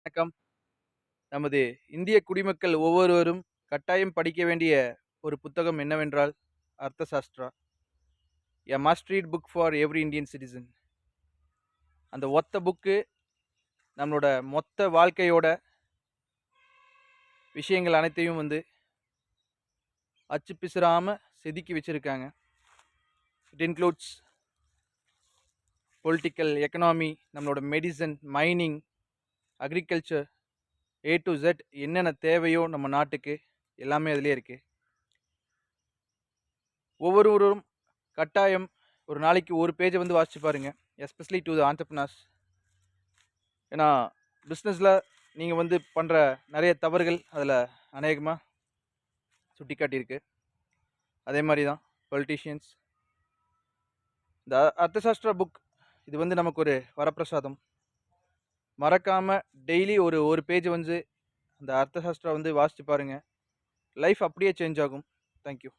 வணக்கம். நமது இந்திய குடிமக்கள் ஒவ்வொருவரும் கட்டாயம் படிக்க வேண்டிய ஒரு புத்தகம் என்னவென்றால் அர்த்தசாஸ்திரா. எ must read book for every Indian citizen. அந்த ஒத்த புக்கு நம்மளோட மொத்த வாழ்க்கையோட விஷயங்கள் அனைத்தையும் அச்சு பிசுறாம செதுக்கி வச்சிருக்காங்க. இட் இன்க்ளூட்ஸ் பொலிட்டிக்கல், எக்கனாமி, நம்மளோட medicine, mining, agriculture, A to Z என்னென்ன தேவையோ நம்ம நாட்டுக்கு எல்லாமே அதிலே இருக்கு. ஒவ்வொருவரும் கட்டாயம் ஒரு நாளைக்கு ஒரு பேஜை வாசிச்சு பாருங்க. Especially to the entrepreneurs. ஏன்னா பிஸ்னஸில் நீங்கள் பண்ணுற நிறைய தவறுகள் அதில் அநேகமாக சுட்டி காட்டியிருக்கு. அதே மாதிரி தான் பொலிட்டீஷியன்ஸ். இந்த அர்த்தசாஸ்திரா புக் இது நமக்கு ஒரு வரப்பிரசாதம். மறக்காமல் டெய்லி ஒரு பேஜ் அந்த அர்த்தசாஸ்திரா வாசித்து பாருங்கள். லைஃப் அப்படியே சேஞ்ச் ஆகும். தேங்க்யூ.